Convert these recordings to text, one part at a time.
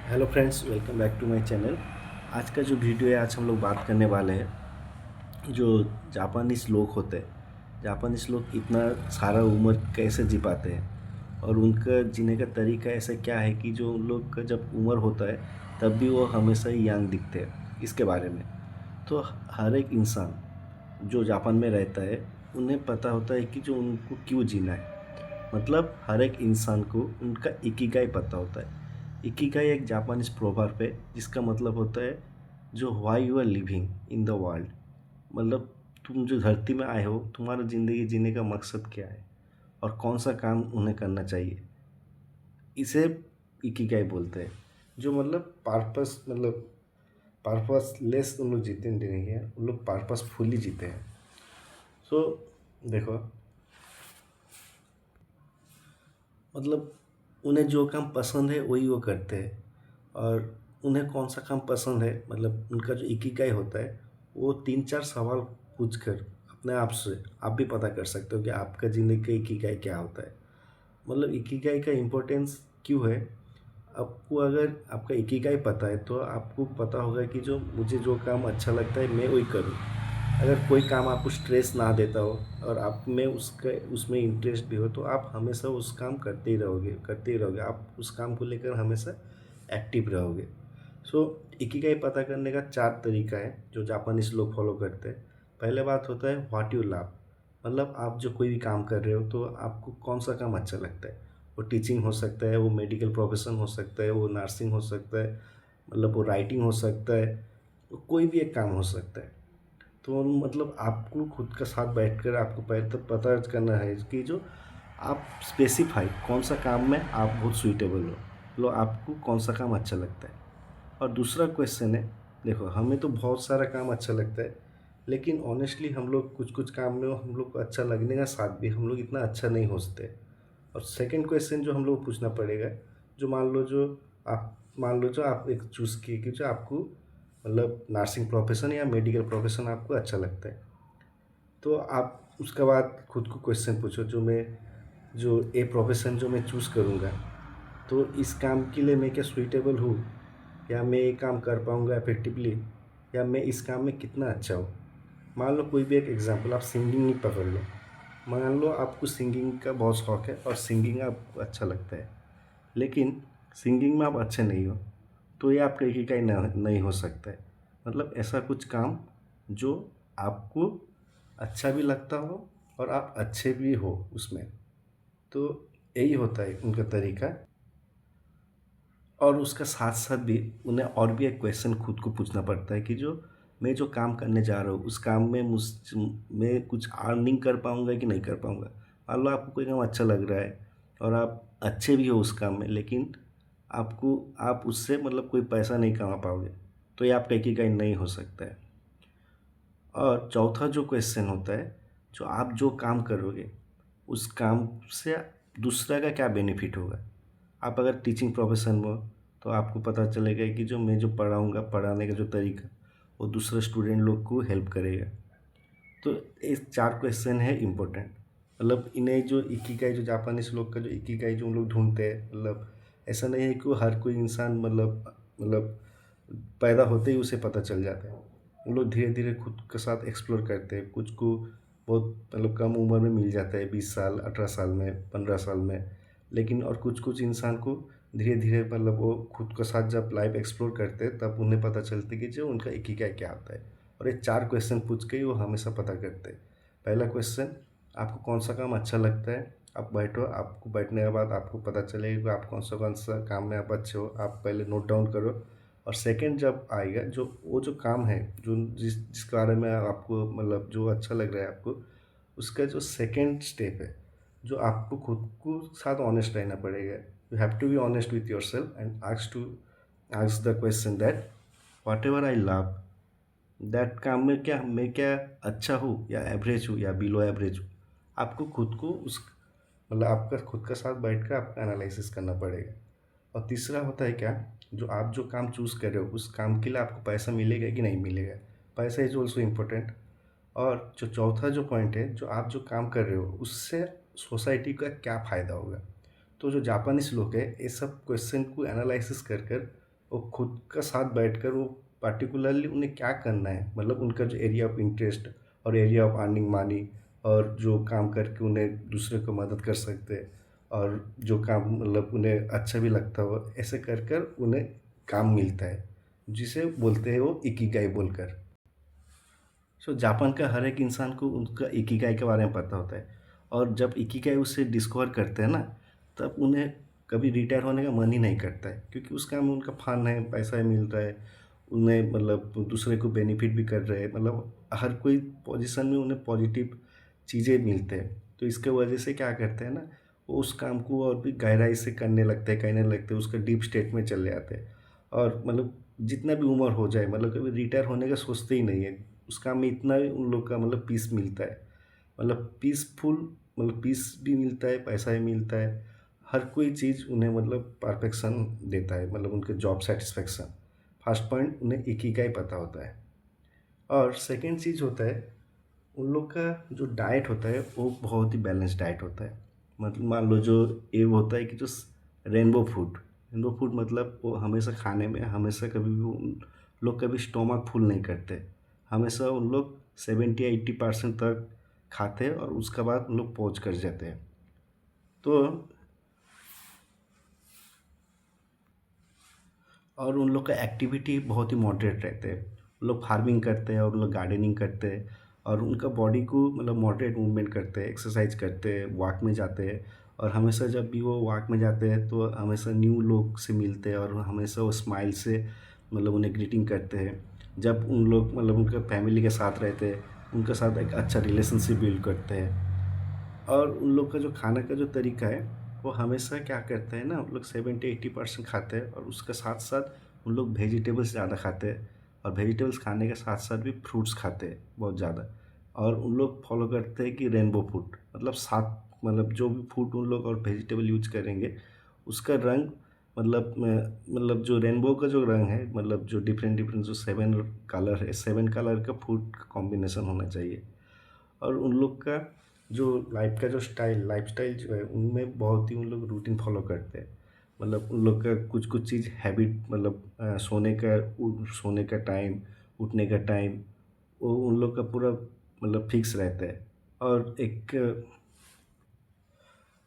Hello friends, welcome back to my channel. आज का जो वीडियो है, आज हम लोग बात करने वाले हैं जो जापानीज़ लोग होते हैं। जापानीज़ लोग इतना सारा उम्र कैसे जी पाते हैं और उनका जीने का तरीका ऐसा क्या है कि जो उन लोग का जब उम्र होता है तब भी वो हमेशा ही यंग दिखते हैं, इसके बारे में। तो हर एक इंसान जो जापान में रहता है उन्हें पता होता है कि जो उनको क्यों जीना है। मतलब हर एक इंसान को उनका इकिगाई पता होता है। इकिगाई एक जापानीज प्रोवर्ब है जिसका मतलब होता है जो why you are living in the world. मतलब तुम जो धरती में आए हो, तुम्हारा ज़िंदगी जीने का मकसद क्या है और कौन सा काम उन्हें करना चाहिए, इसे इकिगाई बोलते हैं। जो मतलब पार्पस, मतलब पर्पसलेस उन लोग जीते नहीं हैं, उन लोग पर्पसफुली जीते हैं। सो देखो, मतलब उन्हें जो काम पसंद है वही वो करते हैं। और उन्हें कौन सा काम पसंद है, मतलब उनका जो इकिगाई होता है, वो 3-4 सवाल पूछ कर अपने आप से आप भी पता कर सकते हो कि आपका ज़िंदगी का इकिगाई क्या होता है। मतलब इकिगाई का इम्पोर्टेंस क्यों है। आपको अगर आपका इकिगाई पता है तो आपको पता होगा कि जो मुझे जो काम अच्छा लगता है मैं वही करूँ। अगर कोई काम आपको स्ट्रेस ना देता हो और आप में उसका उसमें इंटरेस्ट भी हो तो आप हमेशा उस काम करते ही रहोगे। आप उस काम को लेकर हमेशा एक्टिव रहोगे। सो इकिगाई पता करने का 4 तरीका है जो जापानीज लोग फॉलो करते हैं। पहले बात होता है व्हाट यू लव। मतलब आप जो कोई भी काम कर रहे हो तो आपको कौन सा काम अच्छा लगता है। वो टीचिंग हो सकता है, वो मेडिकल प्रोफेशन हो सकता है, वो नर्सिंग हो सकता है, मतलब वो राइटिंग हो सकता है, कोई भी एक काम हो सकता है। तो मतलब आपको खुद का साथ बैठकर आपको पहले तो पता करना है कि जो आप स्पेसिफाई कौन सा काम में आप बहुत सुइटेबल हो, लो आपको कौन सा काम अच्छा लगता है। और दूसरा क्वेश्चन है, देखो हमें तो बहुत सारा काम अच्छा लगता है, लेकिन ऑनेस्टली हम लोग कुछ कुछ काम में हम लोग को अच्छा लगने का साथ भी हम लोग इतना अच्छा नहीं होते। और सेकंड क्वेश्चन जो हम लोग को पूछना पड़ेगा, जो मान लो जो आप एक चूज़ किए कि जो आपको मतलब नर्सिंग प्रोफेशन या मेडिकल प्रोफेशन आपको अच्छा लगता है, तो आप उसके बाद खुद को क्वेश्चन पूछो जो ए प्रोफेशन जो मैं चूज़ करूँगा, तो इस काम के लिए मैं क्या सूटेबल हूँ, या मैं ये काम कर पाऊँगा इफेक्टिवली, या मैं इस काम में कितना अच्छा हूँ। मान लो कोई भी एक एग्जांपल, आप सिंगिंग ही पकड़ लो। मान लो आपको सिंगिंग का बहुत शौक है और सिंगिंग आपको अच्छा लगता है, लेकिन सिंगिंग में आप अच्छे नहीं हो, तो ये आपका इकिगाई नहीं हो सकता है। मतलब ऐसा कुछ काम जो आपको अच्छा भी लगता हो और आप अच्छे भी हो उसमें। तो यही होता है उनका तरीका। और उसका साथ साथ भी उन्हें और भी एक क्वेश्चन खुद को पूछना पड़ता है कि जो मैं जो काम करने जा रहा हूँ उस काम में मैं कुछ अर्निंग कर पाऊँगा कि नहीं कर पाऊँगा। मान लो आपको कोई काम अच्छा लग रहा है और आप अच्छे भी हो उस काम में, लेकिन आप उससे मतलब कोई पैसा नहीं कमा पाओगे, तो ये आपका इकिगाई नहीं हो सकता है। और चौथा जो क्वेश्चन होता है, जो आप जो काम करोगे उस काम से दूसरा का क्या बेनिफिट होगा। आप अगर टीचिंग प्रोफेशन में हो तो आपको पता चलेगा कि जो मैं जो पढ़ाऊँगा, पढ़ाने का जो तरीका वो दूसरे स्टूडेंट लोग को हेल्प करेगा। तो ये 4 क्वेश्चन है इम्पोर्टेंट। मतलब इन्हें जो इकिगाई, जो जापानीज लोग का जो इकिगाई जो उन लोग ढूंढते हैं, मतलब ऐसा नहीं है कि वो हर कोई इंसान मतलब पैदा होते ही उसे पता चल जाता है। वो लोग धीरे धीरे खुद के साथ एक्सप्लोर करते हैं। कुछ को बहुत मतलब कम उम्र में मिल जाता है, 20 साल, 18 साल में, 15 साल में। लेकिन और कुछ कुछ इंसान को धीरे धीरे मतलब वो खुद के साथ जब लाइफ एक्सप्लोर करते हैं तब उन्हें पता चलती है कि जो उनका इकिगाई क्या होता है। और ये 4 क्वेश्चन पूछ के ही वो हमेशा पता करते हैं। पहला क्वेश्चन, आपको कौन सा काम अच्छा लगता है। आप बैठो, आपको बैठने के बाद आपको पता चलेगा कि आप कौन सा काम में आप अच्छे हो, आप पहले नोट डाउन करो। और सेकंड जब आएगा, जो वो जो काम है जो जिसके बारे में आपको मतलब जो अच्छा लग रहा है आपको, उसका जो सेकंड स्टेप है, जो आपको खुद को साथ ऑनेस्ट रहना पड़ेगा। You have to be honest with yourself and ask the question that whatever I love, that काम में क्या मैं क्या अच्छा हूँ या एवरेज हूँ या बिलो एवरेज हूँ। आपको खुद को उस मतलब आपका खुद का साथ बैठ कर आपका एनालिसिस करना पड़ेगा। और तीसरा होता है क्या, जो आप जो काम चूज़ कर रहे हो उस काम के लिए आपको पैसा मिलेगा कि नहीं मिलेगा। पैसा इज ऑल्सो इम्पोर्टेंट। और जो चौथा जो पॉइंट है, जो आप जो काम कर रहे हो उससे सोसाइटी का क्या फ़ायदा होगा। तो जो जापानीज लोग हैं ये सब क्वेश्चन को एनालिसिस कर कर वो खुद का साथ बैठकर वो पार्टिकुलरली उन्हें क्या करना है, मतलब उनका जो एरिया ऑफ इंटरेस्ट और एरिया ऑफ अर्निंग मनी, और जो काम करके उन्हें दूसरे को मदद कर सकते हैं, और जो काम मतलब उन्हें अच्छा भी लगता हो, ऐसे कर कर उन्हें काम मिलता है, जिसे बोलते हैं वो इकिगाई बोलकर। सो जापान का हर एक इंसान को उनका इकिगाई के बारे में पता होता है, और जब इकिगाई उसे डिस्कवर करते हैं ना, तब उन्हें कभी रिटायर होने का मन ही नहीं करता है, क्योंकि उस काम में उनका फन है, पैसा मिल रहा है उन्हें, मतलब दूसरे को बेनिफिट भी कर रहे हैं, मतलब हर कोई पोजीशन में उन्हें पॉजिटिव चीज़ें मिलते हैं। तो इसके वजह से क्या करते हैं ना, वो उस काम को और भी गहराई से करने लगते हैं, उसका डीप स्टेट में चले जाते हैं, और मतलब जितना भी उम्र हो जाए, मतलब कभी रिटायर होने का सोचते ही नहीं है। उस काम में इतना उन लोग का मतलब पीस मिलता है, मतलब पीसफुल, मतलब पीस भी मिलता है, पैसा भी मिलता है, हर कोई चीज़ उन्हें मतलब परफेक्शन देता है, मतलब उनके जॉब सेटिस्फेक्शन। फर्स्ट पॉइंट, उन्हें इकिगाई पता होता है। और सेकंड चीज़ होता है, उन लोग का जो डाइट होता है वो बहुत ही बैलेंस डाइट होता है। मतलब मान लो जो ये होता है कि जो रेनबो फूड मतलब वो हमेशा खाने में, हमेशा कभी भी उन लोग कभी स्टोमक फुल नहीं करते, हमेशा उन लोग 70-80% तक खाते हैं, और उसके बाद उन लोग पहुँच कर जाते हैं। तो और उन लोग का एक्टिविटी बहुत ही मॉडरेट रहते हैं, उन लोग फार्मिंग करते हैं और उन लोग गार्डनिंग करते हैं, और उनका बॉडी को मतलब मॉडरेट मूवमेंट करते हैं, एक्सरसाइज करते हैं, वॉक में जाते हैं, और हमेशा जब भी वो वॉक में जाते हैं तो हमेशा न्यू लोग से मिलते हैं, और हमेशा वो स्माइल से मतलब उन्हें ग्रीटिंग करते हैं। जब उन लोग मतलब उनके फैमिली के साथ रहते हैं, उनके साथ एक अच्छा रिलेशनशिप बिल्ड करते हैं। और उन लोग का जो खाने का जो तरीका है, वो हमेशा क्या करते हैं ना, उन लोग 70-80% खाते हैं, और उसके साथ साथ उन लोग वेजिटेबल्स ज़्यादा खाते हैं, और वेजिटेबल्स खाने के साथ साथ भी फ्रूट्स खाते हैं बहुत ज़्यादा। और उन लोग फॉलो करते हैं कि रेनबो फूड, मतलब सात, मतलब जो भी फूड उन लोग और वेजिटेबल यूज करेंगे, उसका रंग मतलब जो रेनबो का जो रंग है, मतलब जो डिफरेंट डिफरेंट जो 7 कलर है, 7 कलर का फूड का कॉम्बिनेशन होना चाहिए। और उन लोग का जो लाइफ का जो लाइफस्टाइल जो है, उनमें बहुत ही उन लोग रूटीन फॉलो करते हैं। मतलब उन लोग का कुछ कुछ चीज़ हैबिट, मतलब सोने का टाइम, उठने का टाइम, वो उन लोग का पूरा मतलब फिक्स रहता है। और एक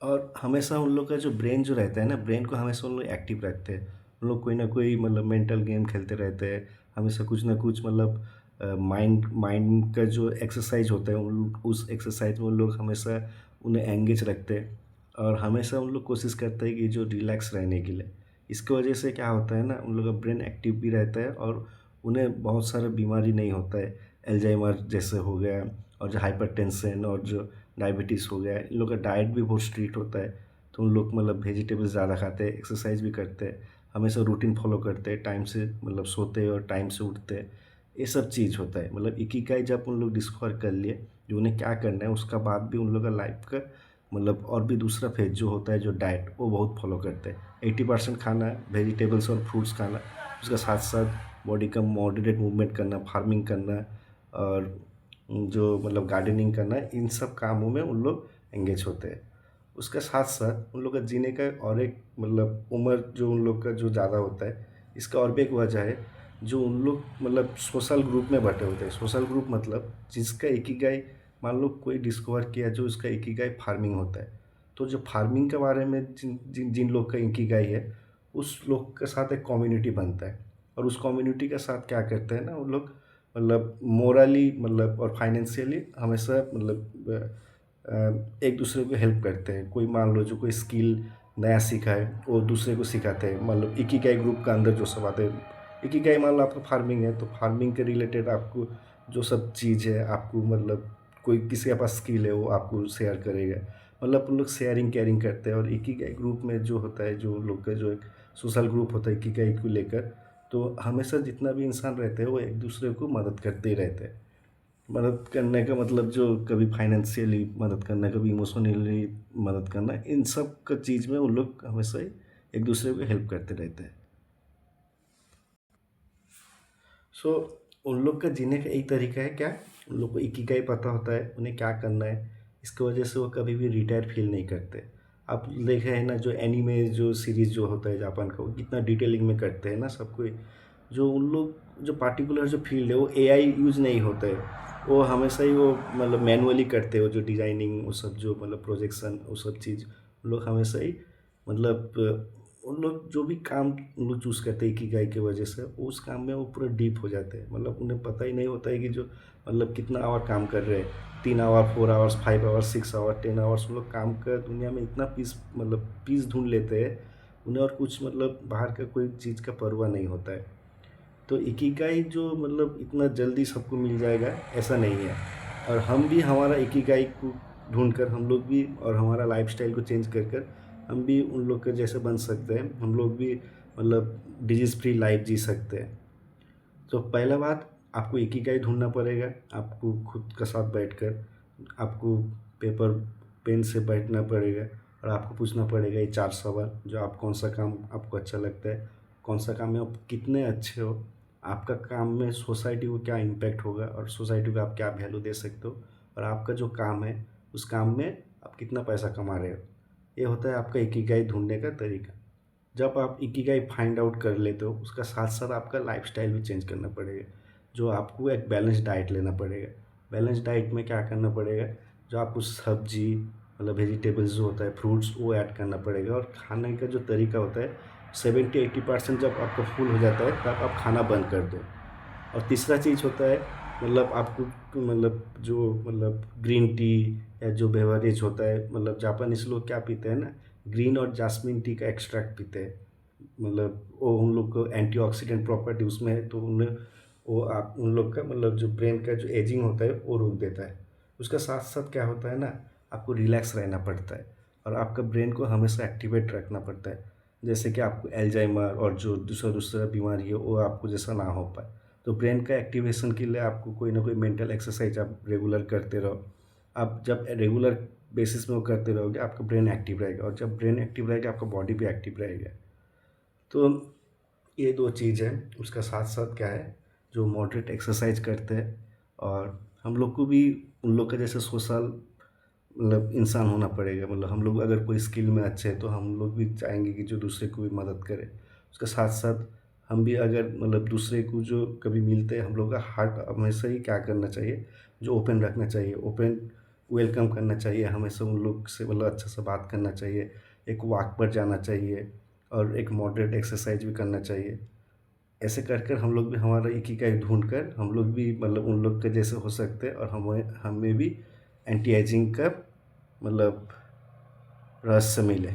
और हमेशा उन लोग का जो ब्रेन जो रहता है ना, ब्रेन को हमेशा उन लोग एक्टिव रखते हैं। उन लोग कोई ना कोई मतलब मेंटल गेम खेलते रहते हैं, हमेशा कुछ ना कुछ मतलब माइंड माइंड का जो एक्सरसाइज होता है, उस एक्सरसाइज में उन लोग हमेशा उन्हें एंगेज रखते हैं, और हमेशा उन लोग कोशिश करते हैं कि जो रिलैक्स रहने के लिए। इसकी वजह से क्या होता है ना, उन लोग का ब्रेन एक्टिव भी रहता है, और उन्हें बहुत सारा बीमारी नहीं होता है, एल्जाइमर जैसे हो गया, और जो हाइपरटेंशन और जो डायबिटीज़ हो गया। इन लोग का डाइट भी बहुत स्ट्रिक्ट होता है, तो उन लोग मतलब वेजिटेबल्स ज़्यादा खाते हैं, एक्सरसाइज भी करते हैं, हमेशा रूटीन फॉलो करते हैं, टाइम से मतलब सोते हैं और टाइम से उठते हैं। ये सब चीज़ होता है, मतलब इकिगाई जब उन लोग डिस्कवर कर लिए जो उन्हें क्या करना है, उसका बाद भी उन लोग का लाइफ का मतलब और भी दूसरा फेज जो होता है, जो डाइट, वो बहुत फॉलो करते हैं। 80% खाना, वेजिटेबल्स और फ्रूट्स खाना, उसका साथ साथ बॉडी का मॉडरेट मूवमेंट करना, फार्मिंग करना, और जो मतलब गार्डनिंग करना, इन सब कामों में उन लोग एंगेज होते हैं। उसके साथ साथ उन लोग का जीने का और एक मतलब उम्र जो उन लोग का जो ज़्यादा होता है, इसका और भी एक वजह है, जो उन लोग मतलब सोशल ग्रुप में बटे होते हैं। सोशल ग्रुप मतलब जिसका इकिगाई, मान लो कोई डिस्कवर किया जो उसका इकिगाई फार्मिंग होता है, तो जो फार्मिंग के बारे में जिन जिन जिन लोग का इकिगाई है, उस लोग के साथ एक कम्युनिटी बनता है, और उस कम्युनिटी के साथ क्या करते हैं ना उन लोग, मतलब मोरली मतलब और फाइनेंशियली हमेशा मतलब एक दूसरे को हेल्प करते हैं। कोई मान लो जो कोई स्किल नया सीखा है, वो दूसरे को सिखाते हैं, मतलब इकिगाई ग्रुप का अंदर जो सब आते हैं। इकिगाई मान लो आपका फार्मिंग है, तो फार्मिंग के रिलेटेड आपको जो सब चीज़ है, आपको मतलब कोई किसी के पास स्किल है, वो आपको शेयर करेगा। मतलब उन लोग शेयरिंग केयरिंग करते हैं। और इकिगाई ग्रुप में जो होता है, जो लोग का जो एक सोशल ग्रुप होता है इकिगाई को लेकर, तो हमेशा जितना भी इंसान रहते हैं वो एक दूसरे को मदद करते ही रहते हैं। मदद करने का मतलब जो कभी फाइनेंशियली मदद करना, कभी इमोशनली मदद करना, इन सब का चीज़ में उन लोग हमेशा ही एक दूसरे को हेल्प करते रहते हैं। सो उन लोग का जीने का एक तरीका है क्या, उन लोग को इकिगाई पता होता है, उन्हें क्या करना है। इसकी वजह से वो कभी भी रिटायर फील नहीं करते। आप देखे हैं ना जो एनीमे जो सीरीज़ जो होता है जापान का, वो कितना डिटेलिंग में करते हैं ना सब कोई। जो उन लोग जो पार्टिकुलर जो फील्ड है वो एआई यूज़ नहीं होता है, वो हमेशा ही वो मतलब मैनुअली करते हो, जो डिज़ाइनिंग वो सब जो मतलब प्रोजेक्शन वो सब चीज़ उन लोग हमेशा ही मतलब उन लोग जो भी काम उन लोग चूज़ करते हैं इकिगाई की वजह से, वो उस काम में वो पूरा डीप हो जाते हैं। मतलब उन्हें पता ही नहीं होता है कि जो मतलब कितना आवर काम कर रहे हैं, 3 hour 4 hours 5 hours 6 hour 10 hours, वो लोग काम कर दुनिया में इतना पीस मतलब पीस ढूंढ लेते हैं। उन्हें और कुछ मतलब बाहर का कोई चीज़ का परवाह नहीं होता है। तो इकिगाई जो मतलब इतना जल्दी सबको मिल जाएगा ऐसा नहीं है। और हम भी हमारा इकिगाई को ढूंढ कर हम लोग भी और हमारा लाइफस्टाइल को चेंज कर कर हम भी उन लोग के जैसे बन सकते हैं। हम लोग भी मतलब डिजीज़ फ्री लाइफ जी सकते हैं। तो पहला बात, आपको इकिगाई ढूंढना पड़ेगा। आपको खुद के साथ बैठकर आपको पेपर पेन से बैठना पड़ेगा और आपको पूछना पड़ेगा ये 4 सवाल, जो आप कौन सा काम आपको अच्छा लगता है, कौन सा काम में आप कितने अच्छे हो, आपका काम में सोसाइटी को क्या इम्पैक्ट होगा और सोसाइटी को आप क्या वैल्यू दे सकते हो, और आपका जो काम है उस काम में आप कितना पैसा कमा रहे हो। ये होता है आपका इकिगाई ढूंढने का तरीका। जब आप इकिगाई फाइंड आउट कर लेते हो, उसका साथ साथ आपका लाइफस्टाइल भी चेंज करना पड़ेगा। जो आपको एक बैलेंस डाइट लेना पड़ेगा। बैलेंस डाइट में क्या करना पड़ेगा, जो आपको सब्जी मतलब वेजिटेबल्स जो होता है, फ्रूट्स, वो ऐड करना पड़ेगा। और खाने का जो तरीका होता है, 70-80% जब आपका फुल हो जाता है तब आप खाना बंद कर दो। और तीसरा चीज़ होता है मतलब आपको मतलब जो मतलब ग्रीन टी या जो बेवरेज होता है, मतलब जापानीज लोग क्या पीते हैं ना, ग्रीन और जास्मिन टी का एक्सट्रैक्ट पीते हैं। मतलब वो उन लोग को एंटीऑक्सीडेंट प्रॉपर्टी उसमें है, तो उन्हें वो आप उन लोग का मतलब जो ब्रेन का जो एजिंग होता है वो रोक देता है। उसका साथ साथ क्या होता है ना, आपको रिलैक्स रहना पड़ता है और आपका ब्रेन को हमेशा एक्टिवेट रखना पड़ता है। जैसे कि आपको एल्जाइमर और जो दूसरा दूसरा बीमारी है वो आपको जैसा ना हो पाए। तो ब्रेन का एक्टिवेशन के लिए आपको कोई ना कोई मेंटल एक्सरसाइज आप रेगुलर करते रहो। आप जब रेगुलर बेसिस में वो करते रहोगे, आपका ब्रेन एक्टिव रहेगा, और जब ब्रेन एक्टिव रहेगा आपका बॉडी भी एक्टिव रहेगा। तो ये दो चीज़ है। उसका साथ साथ क्या है, जो मॉडरेट एक्सरसाइज करते हैं, और हम लोग को भी उन लोग का जैसे सोशल मतलब इंसान होना पड़ेगा। मतलब हम लोग अगर कोई स्किल में अच्छे हैं तो हम लोग भी चाहेंगे कि जो दूसरे को भी मदद करे। उसके साथ साथ हम भी अगर मतलब दूसरे को जो कभी मिलते हैं, हम लोग का हार्ट हमेशा ही क्या करना चाहिए, जो ओपन रखना चाहिए, ओपन वेलकम करना चाहिए। हमेशा उन लोग से मतलब अच्छा से बात करना चाहिए, एक वॉक पर जाना चाहिए और एक मॉडरेट एक्सरसाइज भी करना चाहिए। ऐसे कर कर हम लोग भी हमारा इकिगाई ढूंढ कर हम लोग भी मतलब उन लोग के जैसे हो सकते हैं, और हमें भी एंटी एजिंग का मतलब रहस्य मिले।